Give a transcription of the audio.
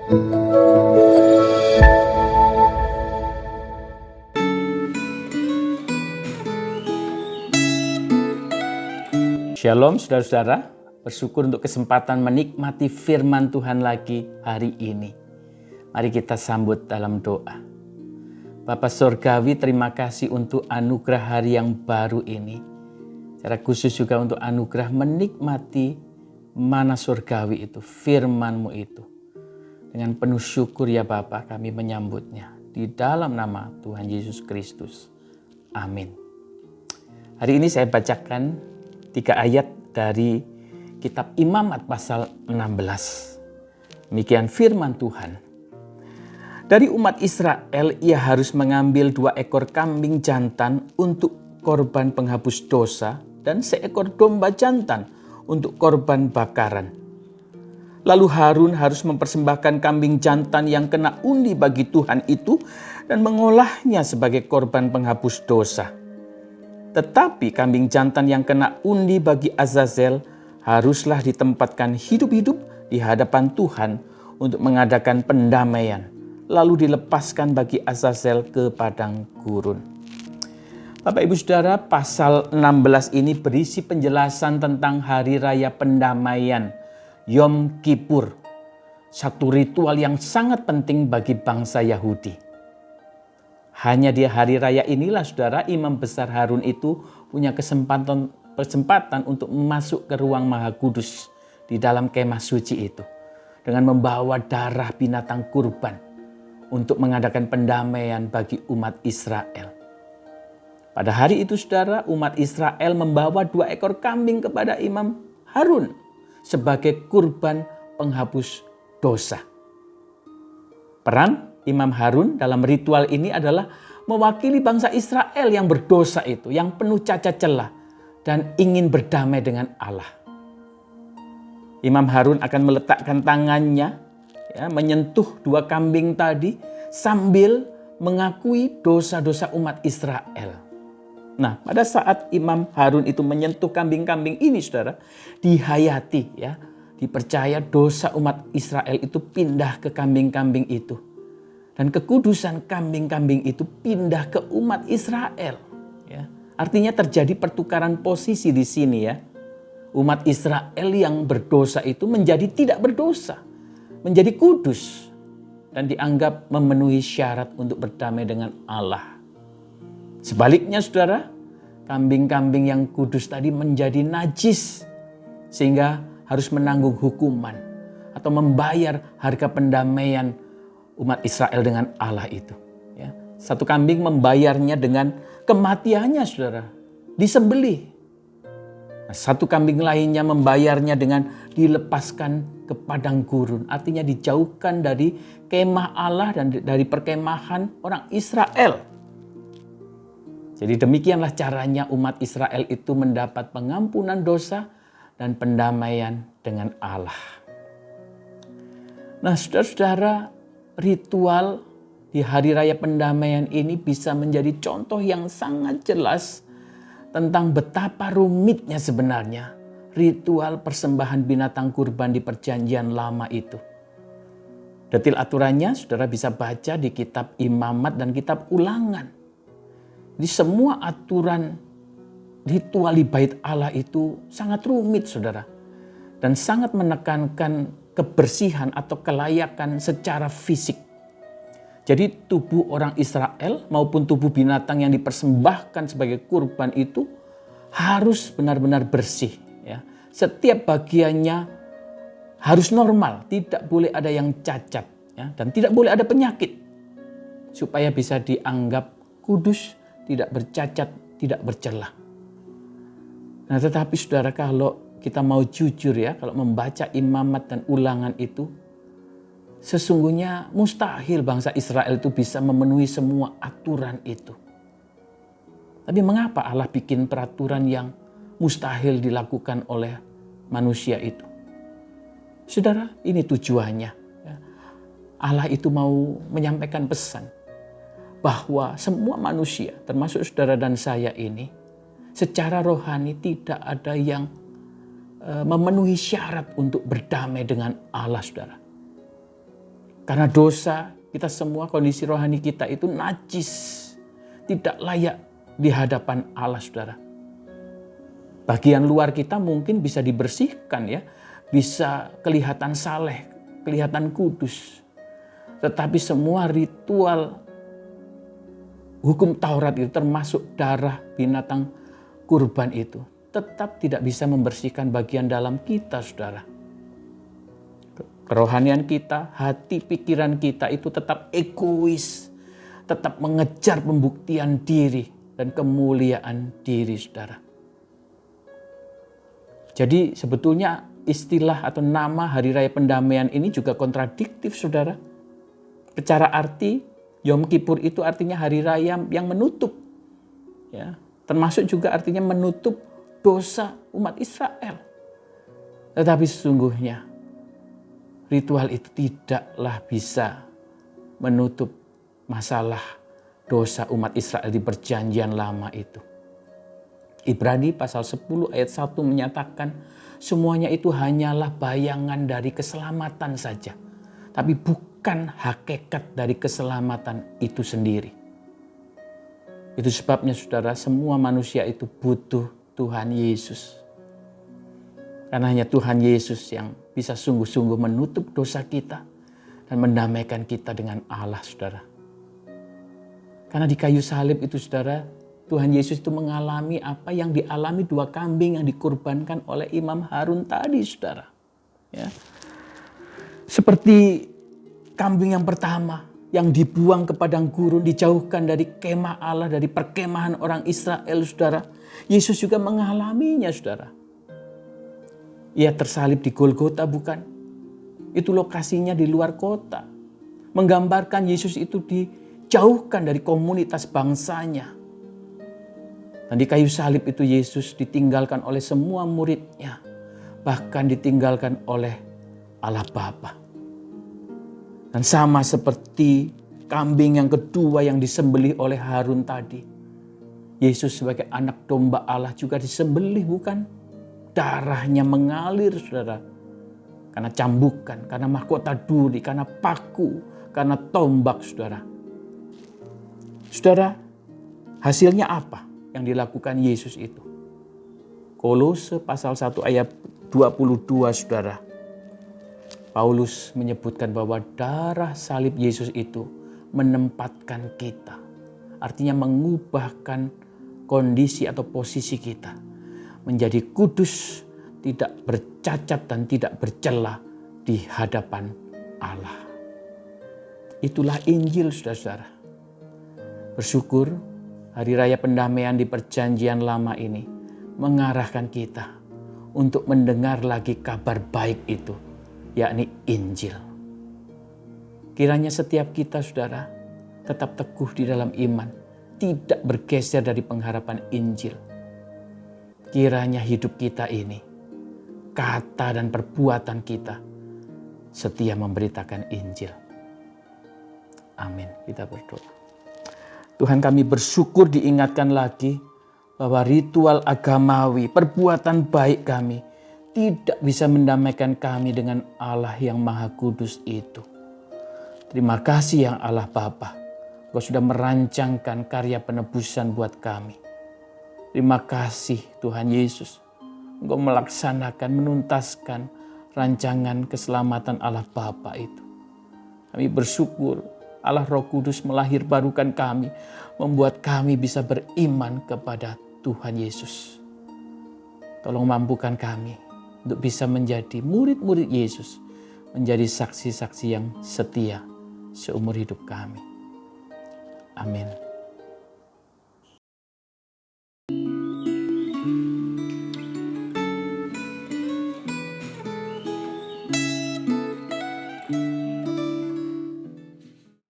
Shalom saudara-saudara, bersyukur untuk kesempatan menikmati firman Tuhan lagi hari ini. Mari kita sambut dalam doa. Bapa Surgawi, terima kasih untuk anugerah hari yang baru ini. Secara khusus juga untuk anugerah menikmati mana surgawi itu, firman-Mu itu. Dengan penuh syukur ya Bapa, kami menyambutnya. Di dalam nama Tuhan Yesus Kristus. Amin. Hari ini saya bacakan 3 ayat dari kitab Imamat pasal 16. Demikian firman Tuhan. Dari umat Israel ia harus mengambil 2 ekor kambing jantan untuk korban penghapus dosa dan seekor domba jantan untuk korban bakaran. Lalu Harun harus mempersembahkan kambing jantan yang kena undi bagi Tuhan itu dan mengolahnya sebagai korban penghapus dosa. Tetapi kambing jantan yang kena undi bagi Azazel haruslah ditempatkan hidup-hidup di hadapan Tuhan untuk mengadakan pendamaian, lalu dilepaskan bagi Azazel ke padang gurun. Bapak Ibu Saudara, pasal 16 ini berisi penjelasan tentang hari raya pendamaian, Yom Kippur, satu ritual yang sangat penting bagi bangsa Yahudi. Hanya di hari raya inilah saudara, Imam Besar Harun itu punya kesempatan untuk masuk ke ruang Maha Kudus di dalam kemah suci itu. Dengan membawa darah binatang kurban untuk mengadakan pendamaian bagi umat Israel. Pada hari itu saudara, umat Israel membawa 2 ekor kambing kepada Imam Harun sebagai kurban penghapus dosa. Peran Imam Harun dalam ritual ini adalah mewakili bangsa Israel yang berdosa itu, yang penuh cacat celah dan ingin berdamai dengan Allah. Imam Harun akan meletakkan tangannya, menyentuh 2 kambing tadi sambil mengakui dosa-dosa umat Israel. Nah, pada saat Imam Harun itu menyentuh kambing-kambing ini, saudara, dihayati, dipercaya dosa umat Israel itu pindah ke kambing-kambing itu. Dan kekudusan kambing-kambing itu pindah ke umat Israel. Artinya terjadi pertukaran posisi di sini ya. Umat Israel yang berdosa itu menjadi tidak berdosa. Menjadi kudus. Dan dianggap memenuhi syarat untuk berdamai dengan Allah. Sebaliknya saudara, kambing-kambing yang kudus tadi menjadi najis. Sehingga harus menanggung hukuman. Atau membayar harga pendamaian umat Israel dengan Allah itu. Satu kambing membayarnya dengan kematiannya saudara. Disembelih. Satu kambing lainnya membayarnya dengan dilepaskan ke padang gurun. Artinya dijauhkan dari kemah Allah dan dari perkemahan orang Israel. Jadi demikianlah caranya umat Israel itu mendapat pengampunan dosa dan pendamaian dengan Allah. Nah saudara-saudara, ritual di hari raya pendamaian ini bisa menjadi contoh yang sangat jelas tentang betapa rumitnya sebenarnya ritual persembahan binatang kurban di perjanjian lama itu. Detil aturannya saudara bisa baca di kitab Imamat dan kitab Ulangan. Di semua aturan ritual di bait Allah itu sangat rumit saudara. Dan sangat menekankan kebersihan atau kelayakan secara fisik. Jadi tubuh orang Israel maupun tubuh binatang yang dipersembahkan sebagai kurban itu harus benar-benar bersih. Setiap bagiannya harus normal, tidak boleh ada yang cacat dan tidak boleh ada penyakit. Supaya bisa dianggap kudus, tidak bercacat, tidak bercelah. Nah tetapi saudara, kalau kita mau jujur kalau membaca Imamat dan Ulangan itu, sesungguhnya mustahil bangsa Israel itu bisa memenuhi semua aturan itu. Tapi mengapa Allah bikin peraturan yang mustahil dilakukan oleh manusia itu? Saudara, ini tujuannya. Allah itu mau menyampaikan pesan bahwa semua manusia, termasuk saudara dan saya ini, secara rohani tidak ada yang memenuhi syarat untuk berdamai dengan Allah, saudara. Karena dosa, kita semua kondisi rohani kita itu najis. Tidak layak di hadapan Allah, saudara. Bagian luar kita mungkin bisa dibersihkan ya. Bisa kelihatan saleh, kelihatan kudus. Tetapi semua ritual hukum Taurat itu termasuk darah binatang kurban itu tetap tidak bisa membersihkan bagian dalam kita, saudara. Kerohanian kita, hati pikiran kita itu tetap egois. Tetap mengejar pembuktian diri dan kemuliaan diri, saudara. Jadi sebetulnya istilah atau nama Hari Raya Pendamaian ini juga kontradiktif, saudara. Secara arti, Yom Kippur itu artinya hari raya yang menutup. Ya, termasuk juga artinya menutup dosa umat Israel. Tetapi sesungguhnya ritual itu tidaklah bisa menutup masalah dosa umat Israel di perjanjian lama itu. Ibrani pasal 10 ayat 1 menyatakan semuanya itu hanyalah bayangan dari keselamatan saja. Tapi bukan hakikat dari keselamatan itu sendiri. Itu sebabnya saudara, semua manusia itu butuh Tuhan Yesus. Karena hanya Tuhan Yesus yang bisa sungguh-sungguh menutup dosa kita dan mendamaikan kita dengan Allah, saudara. Karena di kayu salib itu, saudara, Tuhan Yesus itu mengalami apa yang dialami dua kambing yang dikurbankan oleh Imam Harun tadi, saudara. Ya. Seperti kambing yang pertama yang dibuang ke padang gurun, dijauhkan dari kemah Allah, dari perkemahan orang Israel, saudara. Yesus juga mengalaminya, saudara. Ia tersalib di Golgota, bukan? Itu lokasinya di luar kota. Menggambarkan Yesus itu dijauhkan dari komunitas bangsanya. Dan di kayu salib itu Yesus ditinggalkan oleh semua muridnya. Bahkan ditinggalkan oleh Allah Bapa. Dan sama seperti kambing yang kedua yang disembelih oleh Harun tadi. Yesus sebagai anak domba Allah juga disembelih, bukan? Darahnya mengalir, saudara. Karena cambukan, karena mahkota duri, karena paku, karena tombak, saudara. Saudara, hasilnya apa yang dilakukan Yesus itu? Kolose pasal 1 ayat 22, saudara. Paulus menyebutkan bahwa darah salib Yesus itu menempatkan kita. Artinya mengubahkan kondisi atau posisi kita. Menjadi kudus, tidak bercacat dan tidak bercela di hadapan Allah. Itulah Injil, saudara-saudara. Bersyukur Hari Raya Pendamaian di Perjanjian Lama ini mengarahkan kita untuk mendengar lagi kabar baik itu, yakni Injil. Kiranya setiap kita, saudara, tetap teguh di dalam iman, tidak bergeser dari pengharapan Injil. Kiranya hidup kita ini, kata dan perbuatan kita, setia memberitakan Injil. Amin. Kita berdoa. Tuhan, kami bersyukur diingatkan lagi bahwa ritual agamawi, perbuatan baik kami tidak bisa mendamaikan kami dengan Allah yang Maha Kudus itu. Terima kasih yang Allah Bapa, Engkau sudah merancangkan karya penebusan buat kami. Terima kasih Tuhan Yesus, Engkau melaksanakan, menuntaskan rancangan keselamatan Allah Bapa itu. Kami bersyukur Allah Roh Kudus melahirbarukan kami, membuat kami bisa beriman kepada Tuhan Yesus. Tolong mampukan kami untuk bisa menjadi murid-murid Yesus, menjadi saksi-saksi yang setia seumur hidup kami. Amin.